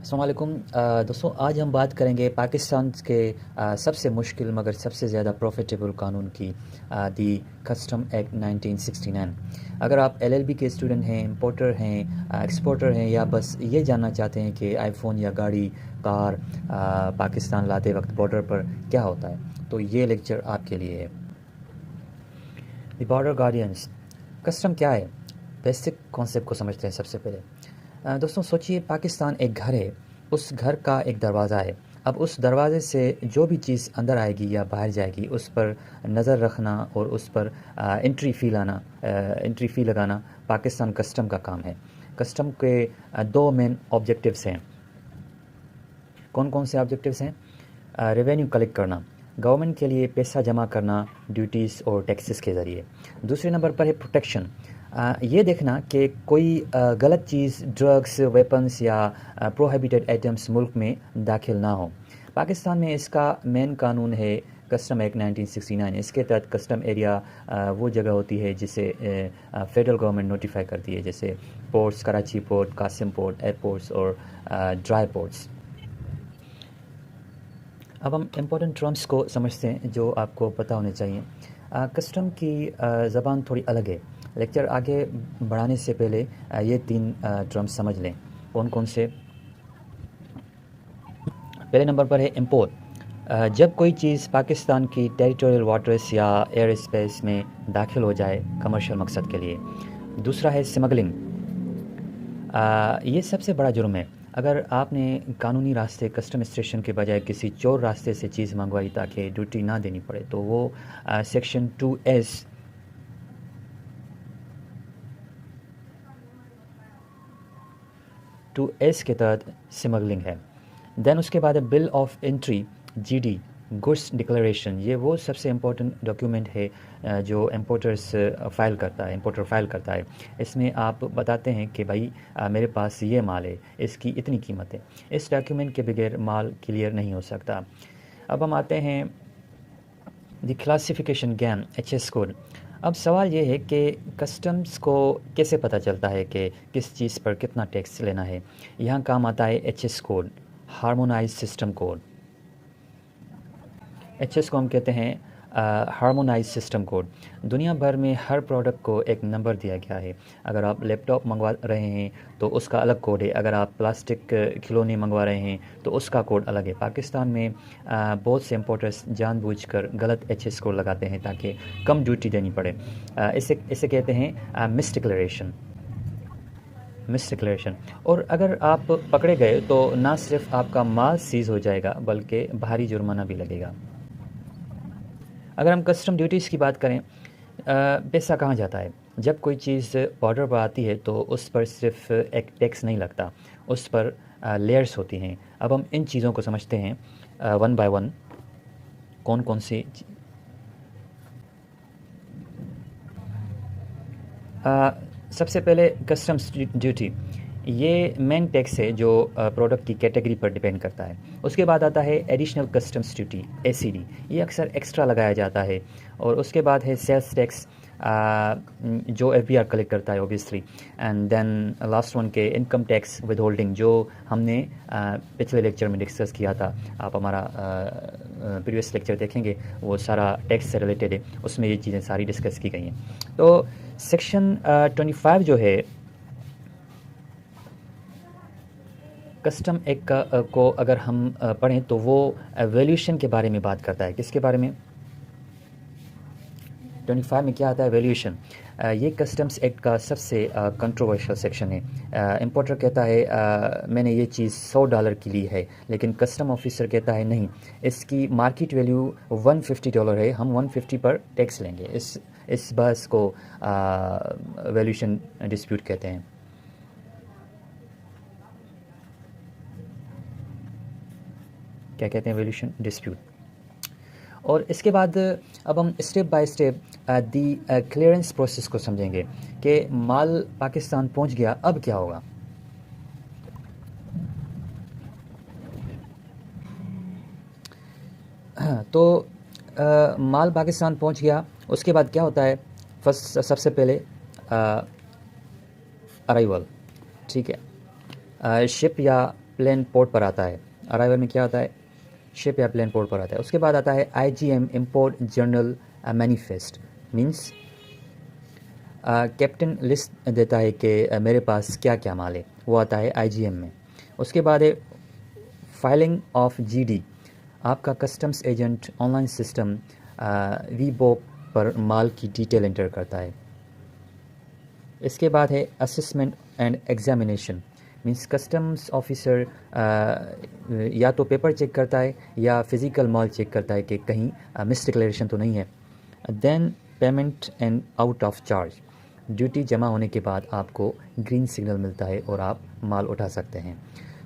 अस्सलाम वालेकुम। दोस्तों, आज हम बात करेंगे पाकिस्तान के सबसे मुश्किल मगर सबसे ज़्यादा प्रॉफिटेबल कानून की, दी कस्टम एक्ट 1969। अगर आप एलएलबी के स्टूडेंट हैं, इंपोर्टर हैं, एक्सपोर्टर हैं, या बस ये जानना चाहते हैं कि आईफोन या गाड़ी, कार पाकिस्तान लाते वक्त बॉर्डर पर क्या होता है, तो ये लेक्चर आपके लिए है। द बॉर्डर गार्डियंस, कस्टम क्या है? बेसिक कॉन्सेप्ट को समझते हैं सबसे पहले। दोस्तों, सोचिए पाकिस्तान एक घर है, उस घर का एक दरवाज़ा है। अब उस दरवाज़े से जो भी चीज़ अंदर आएगी या बाहर जाएगी उस पर नज़र रखना और उस पर एंट्री फ़ी लगाना पाकिस्तान कस्टम का काम है। कस्टम के दो मेन ऑब्जेक्टिव्स हैं। कौन कौन से ऑब्जेक्टिव्स हैं? रेवेन्यू कलेक्ट करना, गवर्नमेंट के लिए पैसा जमा करना ड्यूटीज़ और टैक्सेस के ज़रिए। दूसरे नंबर पर है प्रोटेक्शन, ये देखना कि कोई गलत चीज़, ड्रग्स, वेपन्स या प्रोहिबिटेड आइटम्स मुल्क में दाखिल ना हो। पाकिस्तान में इसका मेन कानून है कस्टम एक्ट 1969। इसके तहत कस्टम एरिया वो जगह होती है जिसे फेडरल गवर्नमेंट नोटिफाई करती है, जैसे ports, Karachi port, Qasim port, airports और ड्राई पोर्ट्स। अब हम इम्पोर्टेंट टर्म्स को समझते हैं जो आपको पता होने चाहिए। कस्टम की ज़बान थोड़ी अलग है। लेक्चर आगे बढ़ाने से पहले ये तीन टर्म्स समझ लें। कौन कौन से? पहले नंबर पर है इम्पोर्ट, जब कोई चीज़ पाकिस्तान की टेरिटोरियल वाटर्स या एयर स्पेस में दाखिल हो जाए कमर्शियल मकसद के लिए। दूसरा है स्मगलिंग, ये सबसे बड़ा जुर्म है। अगर आपने कानूनी रास्ते कस्टम स्टेशन के बजाय किसी चोर रास्ते से चीज़ मंगवाई ताकि ड्यूटी ना देनी पड़े, तो वो सेक्शन 2S के तहत स्मगलिंग है। देन उसके बाद है bill of entry, GD, goods declaration. ये वो सबसे इम्पोर्टेंट डॉक्यूमेंट है जो इम्पोर्टर्स फाइल करता है, इम्पोर्टर फाइल करता है। इसमें आप बताते हैं कि भाई मेरे पास ये माल है, इसकी इतनी कीमत है। इस डॉक्यूमेंट के बगैर माल क्लियर नहीं हो सकता। अब हम आते हैं the classification game, HS code. अब सवाल ये है कि कस्टम्स को कैसे पता चलता है कि किस चीज़ पर कितना टैक्स लेना है। यहाँ काम आता है HS code, harmonise system code. HS को हम कहते हैं हार्मोनाइज सिस्टम कोड। दुनिया भर में हर प्रोडक्ट को एक नंबर दिया गया है। अगर आप लैपटॉप मंगवा रहे हैं तो उसका अलग कोड है। अगर आप प्लास्टिक खिलौने मंगवा रहे हैं तो उसका कोड अलग है। पाकिस्तान में बहुत से इम्पोर्टर्स जानबूझकर गलत HS कोड लगाते हैं ताकि कम ड्यूटी देनी पड़े। इसे कहते हैं मिस डिक्लेरेशन। और अगर आप पकड़े गए तो ना सिर्फ आपका माल सीज़ हो जाएगा बल्कि भारी जुर्माना भी लगेगा। अगर हम कस्टम ड्यूटीज़ की बात करें, पैसा कहाँ जाता है? जब कोई चीज़ बॉर्डर पर आती है तो उस पर सिर्फ एक टैक्स नहीं लगता, उस पर लेयर्स होती हैं। अब हम इन चीज़ों को समझते हैं वन बाय वन। कौन कौन सी सबसे पहले कस्टम्स ड्यूटी, ये मेन टैक्स है जो प्रोडक्ट की कैटेगरी पर डिपेंड करता है। उसके बाद आता है एडिशनल कस्टम्स ड्यूटी, ACD, ये अक्सर एक्स्ट्रा लगाया जाता है। और उसके बाद है सेल्स टैक्स, जो FBR कलेक्ट करता है obviously. And then last one के इनकम टैक्स विद होल्डिंग, जो हमने पिछले लेक्चर में डिस्कस किया था। आप हमारा प्रीवियस लेक्चर देखेंगे, वो सारा टैक्स से रिलेटेड है, उसमें ये चीज़ें सारी डिस्कस की गई हैं। तो सेक्शन 25 जो है कस्टम एक्ट को अगर हम पढ़ें तो वो वैल्यूएशन के बारे में बात करता है। किसके बारे में? 25 में क्या आता है? वैल्यूएशन। ये कस्टम्स एक्ट का सबसे कंट्रोवर्शियल सेक्शन है। इंपोर्टर कहता है मैंने ये चीज़ $100 की ली है, लेकिन कस्टम ऑफिसर कहता है नहीं, इसकी मार्केट वैल्यू $150 है, हम 150 पर टैक्स लेंगे। इस बहस को वैल्यूएशन डिस्प्यूट कहते हैं। क्या कहते हैं? Valuation dispute. और इसके बाद अब हम step by step the clearance process को समझेंगे कि माल पाकिस्तान पहुंच गया, अब क्या होगा। तो माल पाकिस्तान पहुंच गया, उसके बाद क्या होता है? फर्स्ट, सबसे पहले अराइवल, ठीक है। शिप या प्लेन पोर्ट पर आता है। अराइवल में क्या होता है, शिप या प्लेन पोर्ट पर आता है। उसके बाद आता है IGM import journal manifest, means captain list देता है कि मेरे पास क्या क्या माल है, वो आता है IGM में। उसके बाद है फाइलिंग ऑफ GD, आपका customs agent online system Weibo पर माल की डिटेल एंटर करता है। इसके बाद है assessment and examination, means customs officer या तो पेपर चेक करता है या फिज़िकल माल चेक करता है कि कहीं मिस डिक्लेरेशन तो नहीं है। Then payment and out of charge, duty जमा होने के बाद आपको ग्रीन सिग्नल मिलता है और आप माल उठा सकते हैं।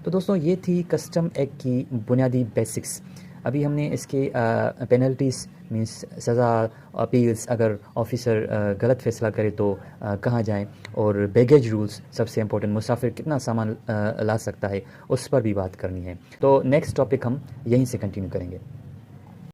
तो दोस्तों ये थी कस्टम एक्ट की बुनियादी बेसिक्स। अभी हमने इसके पेनल्टीज़ मींस सज़ा, अपील्स, अगर ऑफिसर गलत फ़ैसला करे तो कहाँ जाएं, और बैगेज रूल्स, सबसे इम्पोर्टेंट, मुसाफिर कितना सामान ला सकता है, उस पर भी बात करनी है। तो नेक्स्ट टॉपिक हम यहीं से कंटिन्यू करेंगे।